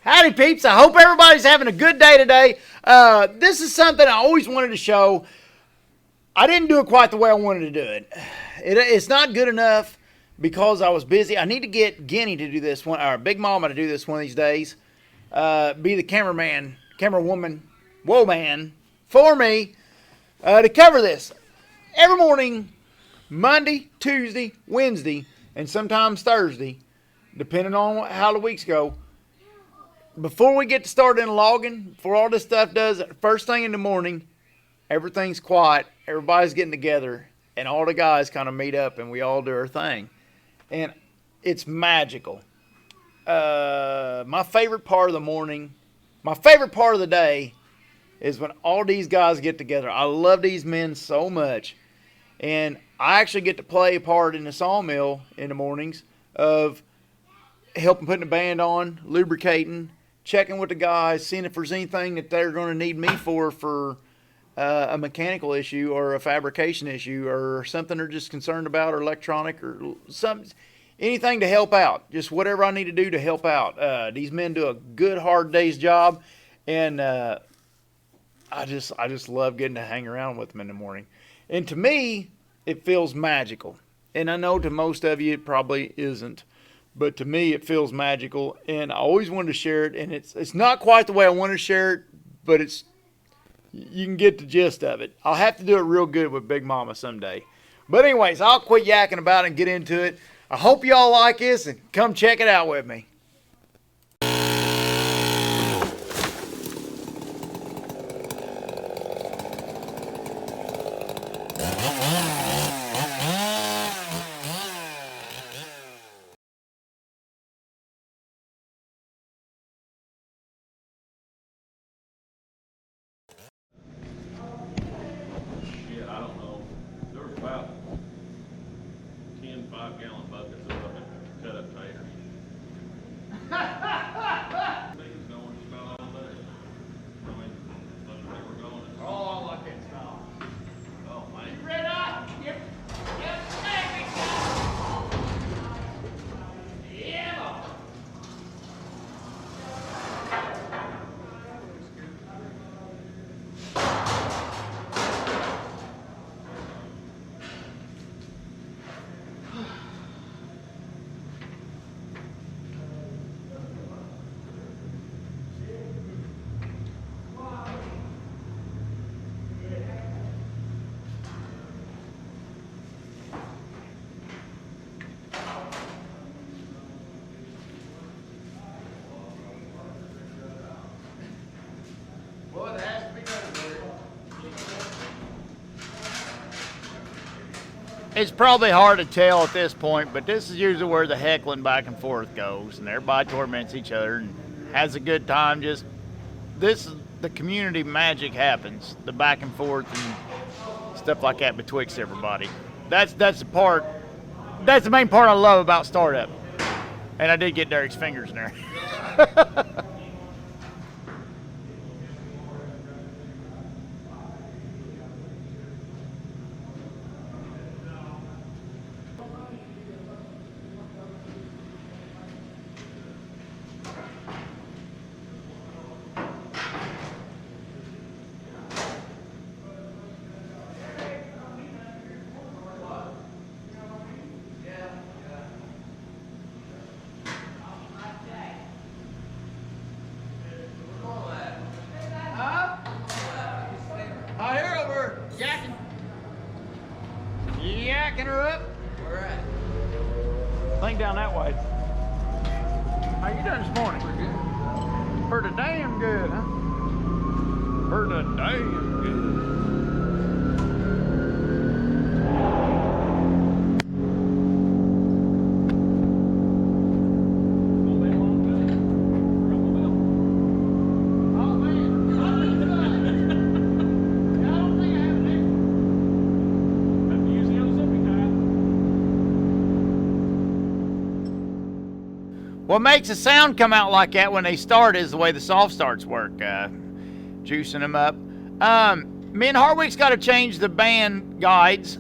Howdy, peeps. I hope everybody's having a good day today. This is something I always wanted to show. I didn't do it quite the way I wanted to do it. It's not good enough because I was busy. I need to get Guinea to do this one, or Big Mama to do this one of these days. Be the cameraman, camerawoman, whoa man, for me to cover this. Every morning, Monday, Tuesday, Wednesday, and sometimes Thursday, depending on how the weeks go, before we get started in logging, before all this stuff does, first thing in the morning, everything's quiet, everybody's getting together, and all the guys kind of meet up and we all do our thing. And it's magical. My favorite part of the morning, my favorite part of the day is when all these guys get together. I love these men so much. And I actually get to play a part in the sawmill in the mornings of helping putting the band on, lubricating, checking with the guys, seeing if there's anything that they're going to need me for a mechanical issue or a fabrication issue or something they're just concerned about, or electronic or something, anything to help out. Just whatever I need to do to help out. These men do a good, hard day's job, and I just love getting to hang around with them in the morning. And to me, it feels magical. And I know to most of you it probably isn't. But to me, it feels magical, and I always wanted to share it. And it's not quite the way I want to share it, but you can get the gist of it. I'll have to do it real good with Big Mama someday. But anyways, I'll quit yakking about it and get into it. I hope y'all like this, and come check it out with me. I don't know. There was about 10 5-gallon buckets of cut up taters. Things going about all day. I mean, they were going. Oh, I can't stop. Oh, man. You ready? Yep. Yep. There we go. Yeah. Well, it has to be done. It's probably hard to tell at this point, but this is usually where the heckling back and forth goes, and everybody torments each other and has a good time. Just this is the community magic happens, the back and forth and stuff like that betwixt everybody. That's the part. That's the main part I love about startup. And I did get Derek's fingers in there. I hear over yakking. Yakking her up. All right. Think down that way. How you doing this morning? We're good. Pretty damn good, huh? Pretty damn good. What makes the sound come out like that when they start is the way the soft starts work, juicing them up. Me and Hardwick's got to change the band guides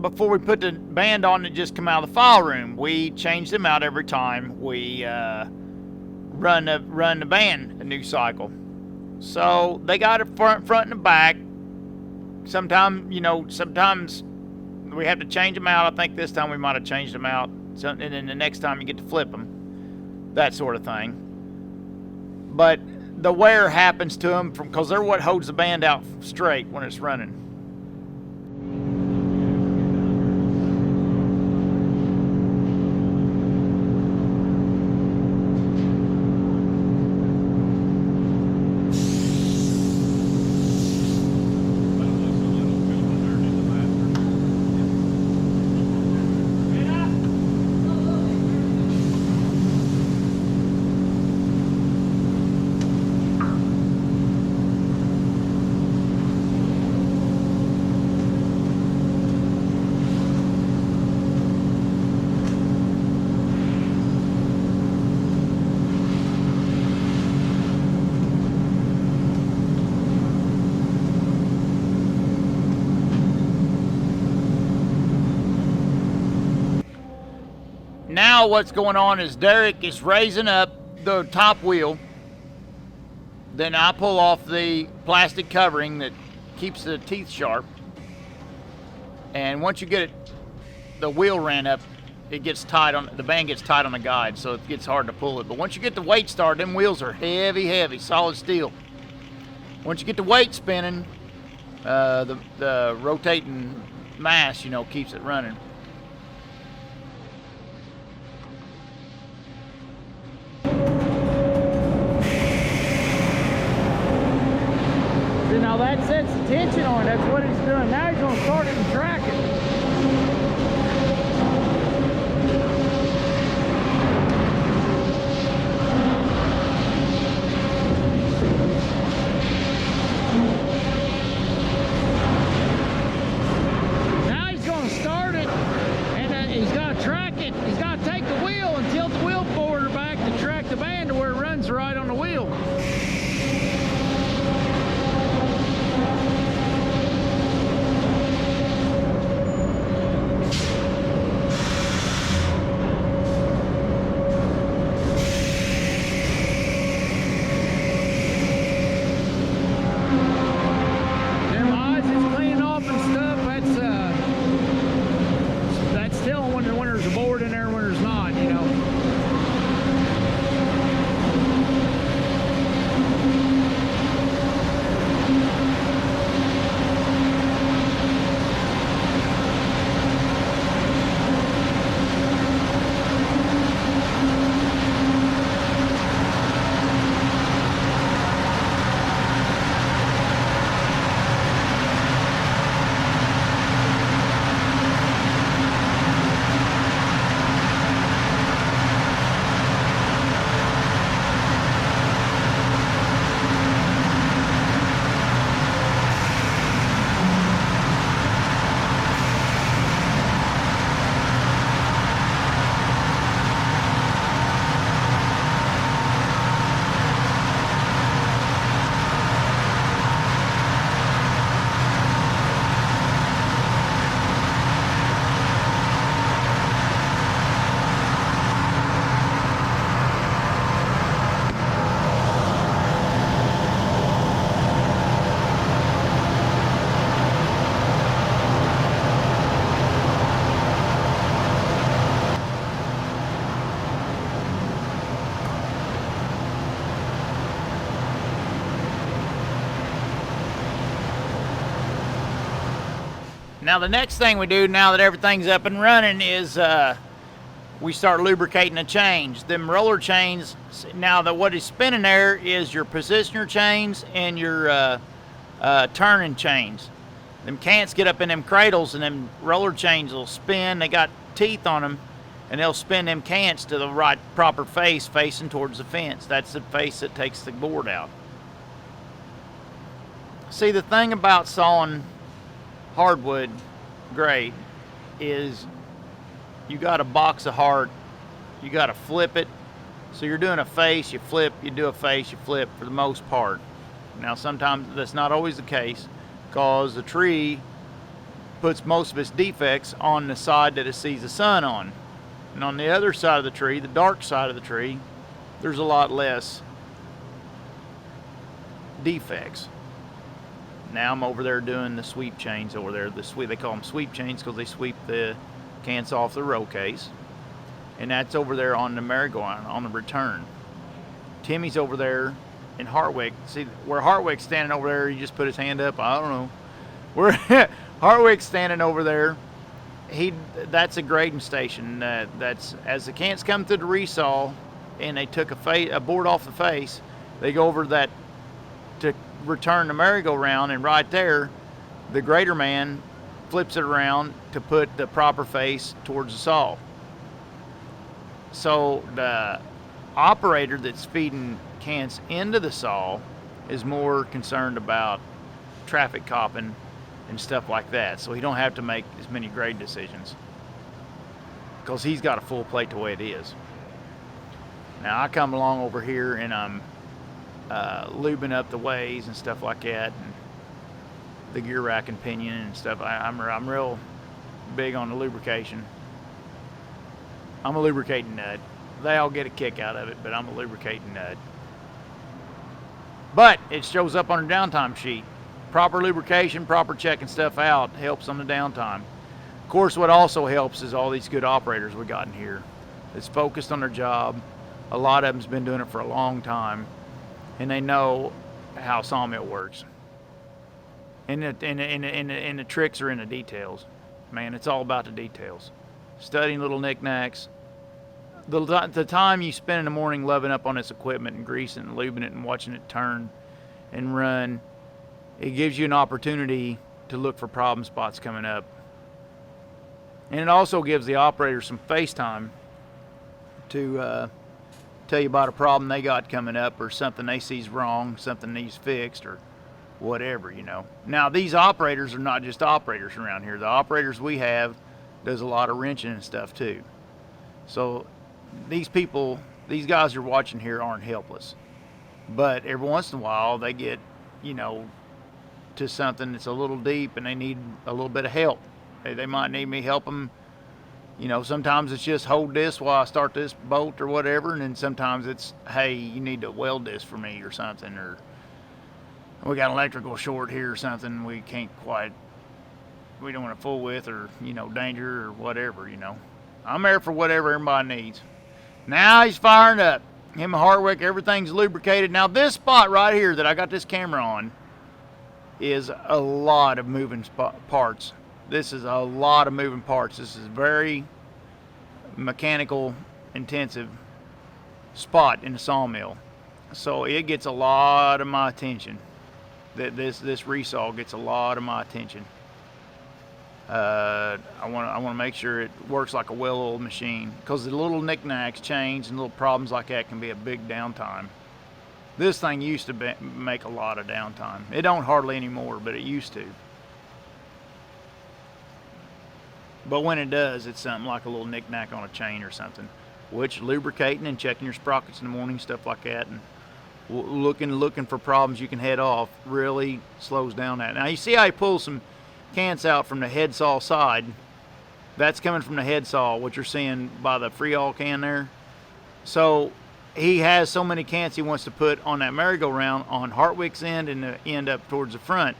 before we put the band on and just come out of the file room. We change them out every time we run the band a new cycle. So they got it front and the back. Sometimes we have to change them out. I think this time we might have changed them out. So, and then the next time you get to flip them, that sort of thing. But the wear happens to them because they're what holds the band out straight when it's running. Now what's going on is Derek is raising up the top wheel. Then I pull off the plastic covering that keeps the teeth sharp. And once you get it, the wheel ran up, it gets tight on, the band gets tight on the guide, so it gets hard to pull it. But once you get the weight started, them wheels are heavy, solid steel. Once you get the weight spinning, the rotating mass, keeps it running. Now that sets the tension on it. That's what he's doing. Now he's going to start it and track it. Now he's going to start it, and he's got to track it. He's got to take the wheel and tilt the wheel forward or back to track the band to where it runs right on the wheel. Now the next thing we do now that everything's up and running is we start lubricating the chains. Them roller chains, now that what is spinning there is your positioner chains and your turning chains. Them cants get up in them cradles and them roller chains will spin. They got teeth on them and they'll spin them cants to the right proper face facing towards the fence. That's the face that takes the board out. See, the thing about sawing hardwood grade is you got a box of heart, you got to flip it. So you're doing a face, you flip, you do a face, you flip for the most part. Now sometimes that's not always the case because the tree puts most of its defects on the side that it sees the sun on. And on the other side of the tree, the dark side of the tree, there's a lot less defects. Now I'm over there doing the sweep chains over there. They call them sweep chains because they sweep the cans off the roll case. And that's over there on the merry-go-round, on the return. Timmy's over there in Hartwick. See, where Hartwick's standing over there, he just put his hand up. I don't know. Where Hartwick's standing over there, that's a grading station. That's as the cans come through the resaw, and they took a board off the face, they go over that to return the merry-go-round, and right there, the grader man flips it around to put the proper face towards the saw. So the operator that's feeding cans into the saw is more concerned about traffic copping and stuff like that, so he don't have to make as many grade decisions because he's got a full plate the way it is. Now I come along over here and I'm lubing up the ways and stuff like that, and the gear rack and pinion and stuff. I'm real big on the lubrication. I'm a lubricating nut. They all get a kick out of it, but I'm a lubricating nut. But it shows up on a downtime sheet. Proper lubrication, proper checking stuff out helps on the downtime. Of course, what also helps is all these good operators we got in here that's focused on their job. A lot of them's been doing it for a long time, and they know how sawmill works. And the tricks are in the details. Man, it's all about the details. Studying little knickknacks. The time you spend in the morning loving up on this equipment and greasing and lubing it and watching it turn and run, it gives you an opportunity to look for problem spots coming up. And it also gives the operator some face time to tell you about a problem they got coming up, or something they see's wrong, something needs fixed, or whatever, you know. Now, these operators are not just operators around here. The operators we have does a lot of wrenching and stuff too. So these guys you're watching here aren't helpless. But every once in a while they get, you know, to something that's a little deep and they need a little bit of help. They might need me help them. You know, sometimes it's just hold this while I start this bolt or whatever, and then sometimes it's, hey, you need to weld this for me or something, or we got an electrical short here or something we don't want to fool with, or, you know, danger or whatever, you know. I'm there for whatever everybody needs. Now he's firing up. Him and Hartwick, everything's lubricated. Now this spot right here that I got this camera on is a lot of moving parts. This is a lot of moving parts. This is very mechanical intensive spot in the sawmill. So it gets a lot of my attention. This resaw gets a lot of my attention. I want to make sure it works like a well-oiled machine, because the little knickknacks, chains, and little problems like that can be a big downtime. This thing used to make a lot of downtime. It don't hardly anymore, but it used to. But when it does, it's something like a little knick-knack on a chain or something, which lubricating and checking your sprockets in the morning, stuff like that, and looking for problems you can head off really slows down that. Now you see how he pulls some cants out from the head saw side. That's coming from the head saw, what you're seeing by the free-all can there. So he has so many cants he wants to put on that merry-go-round on Hartwick's end and the end up towards the front.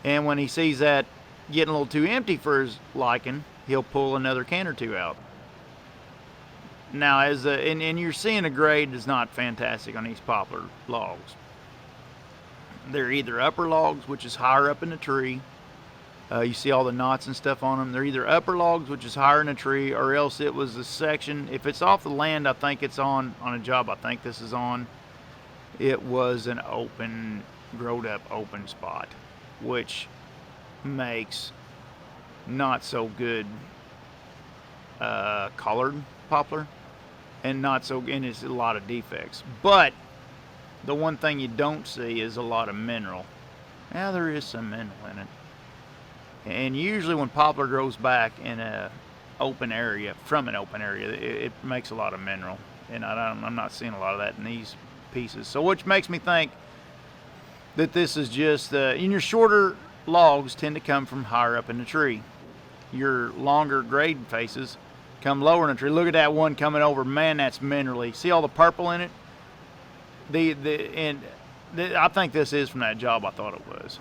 And when he sees that getting a little too empty for his liking, he'll pull another can or two out. Now, and you're seeing the grade is not fantastic on these poplar logs. They're either upper logs, which is higher up in the tree. You see all the knots and stuff on them. They're either upper logs, which is higher in the tree, or else it was a section. If it's off the land, I think it's on a job I think this is on. It was an open, growed up open spot, which makes not so good colored poplar, and it's a lot of defects. But the one thing you don't see is a lot of mineral. Now there is some mineral in it, and usually when poplar grows back in a open area, from an open area, it makes a lot of mineral, and I'm not seeing a lot of that in these pieces. So which makes me think that this is just in your shorter logs tend to come from higher up in the tree. Your longer grade faces come lower in the tree. Look at that one coming over. Man, that's minerally. See all the purple in it? I think this is from that job I thought it was.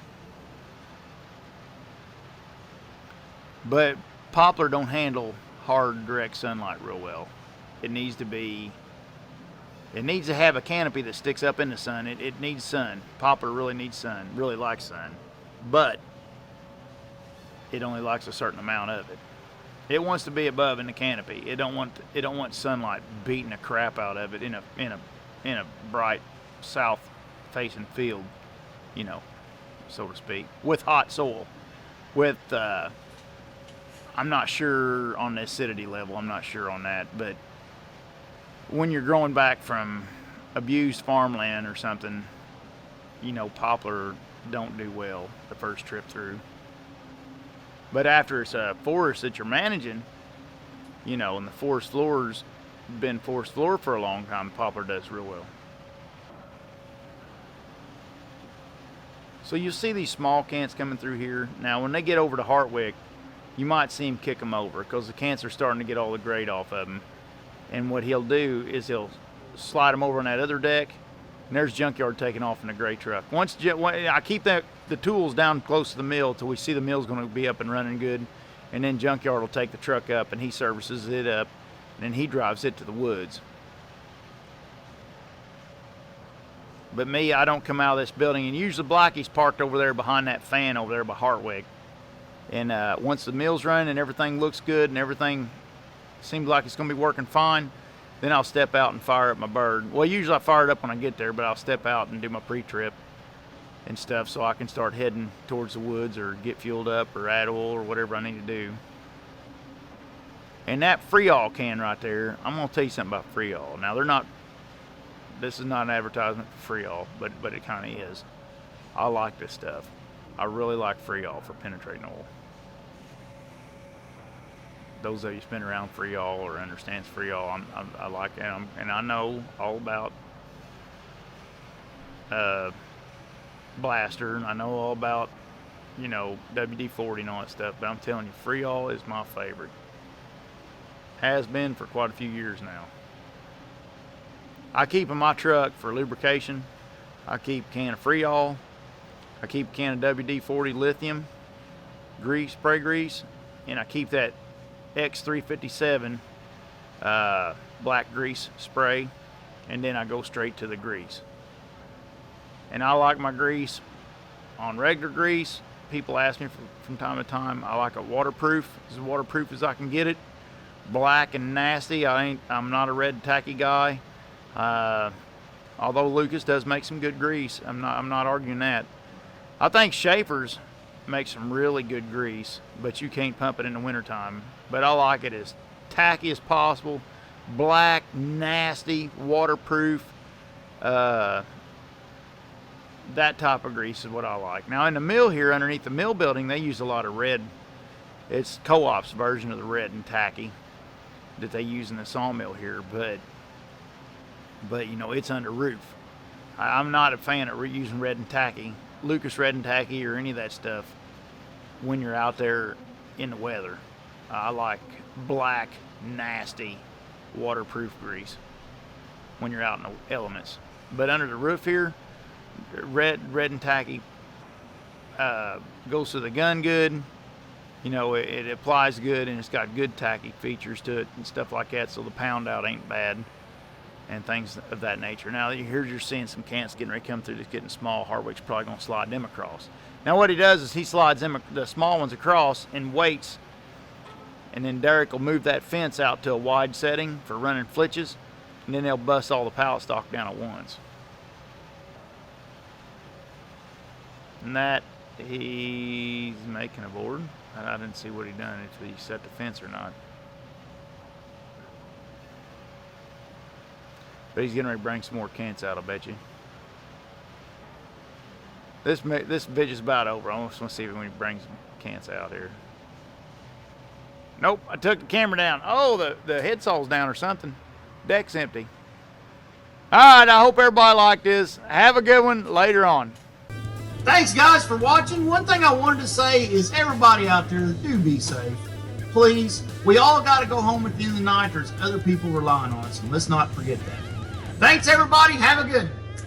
But poplar don't handle hard direct sunlight real well. It needs to have a canopy that sticks up in the sun. It needs sun. Poplar really needs sun, really likes sun. But it only likes a certain amount of it. It wants to be above in the canopy. It don't want sunlight beating the crap out of it in a bright south facing field, you know, so to speak, with hot soil. With I'm not sure on the acidity level, I'm not sure on that, but when you're growing back from abused farmland or something, you know, poplar don't do well the first trip through. But after it's a forest that you're managing, you know, and the forest floor's been forest floor for a long time, poplar does real well. So you'll see these small cants coming through here. Now when they get over to Hartwick, you might see him kick them over because the cants are starting to get all the grade off of them. And what he'll do is he'll slide them over on that other deck, and there's Junkyard taking off in the gray truck. Once I keep the tools down close to the mill till we see the mill's going to be up and running good, and then Junkyard will take the truck up and he services it up, and then he drives it to the woods. But me, I don't come out of this building, and usually Blackie's parked over there behind that fan over there by Hartwick. And once the mill's running and everything looks good and everything seems like it's going to be working fine, then I'll step out and fire up my bird. Well, usually I fire it up when I get there, but I'll step out and do my pre-trip and stuff so I can start heading towards the woods or get fueled up or add oil or whatever I need to do. And that Resaw can right there, I'm going to tell you something about Resaw. Now, this is not an advertisement for Resaw, but it kind of is. I like this stuff. I really like Resaw for penetrating oil. Those of you who've been around Resaw or understands Resaw, I like it, and I know all about Blaster, and I know all about, you know, WD-40 and all that stuff, but I'm telling you, Resaw is my favorite. Has been for quite a few years now. I keep in my truck for lubrication, I keep a can of Resaw, I keep a can of WD-40 lithium grease, spray grease, and I keep that X357 black grease spray, and then I go straight to the grease. And I like my grease on regular grease. People ask me from time to time, I like it waterproof, as waterproof as I can get it. Black and nasty, I'm not a red tacky guy. Although Lucas does make some good grease, I'm not arguing that. I think Schaefer's makes some really good grease, but you can't pump it in the wintertime. But I like it as tacky as possible, black, nasty, waterproof. That type of grease is what I like. Now in the mill here, underneath the mill building, they use a lot of red. It's Co-op's version of the red and tacky that they use in the sawmill here, but you know, it's under roof. I'm not a fan of using red and tacky, Lucas red and tacky, or any of that stuff when you're out there in the weather. I like black, nasty, waterproof grease when you're out in the elements. But under the roof here, red and tacky goes to the gun good. You know, it applies good, and it's got good tacky features to it and stuff like that, so the pound out ain't bad and things of that nature. Now here you're seeing some cants getting ready to come through that's getting small. Hartwick's probably going to slide them across. Now what he does is he slides them, the small ones across, and waits, and then Derek will move that fence out to a wide setting for running flitches, and then they'll bust all the pallet stock down at once. And that he's making a board. I didn't see what he done, if he set the fence or not. But he's getting ready to bring some more cants out, I bet you. This video is about over. I just want to see when he brings some cants out here. Nope, I took the camera down. Oh, the head saw's down or something. Deck's empty. All right, I hope everybody liked this. Have a good one later on. Thanks, guys, for watching. One thing I wanted to say is everybody out there, do be safe. Please, we all got to go home at the end of the night. There's other people relying on us, and let's not forget that. Thanks, everybody. Have a good one.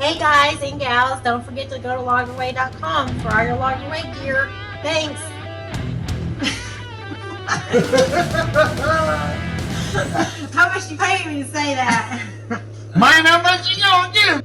Hey guys and gals, don't forget to go to loggerway.com for all your loggerway gear. Thanks. How much you paying me to say that? Man, how much you gonna give?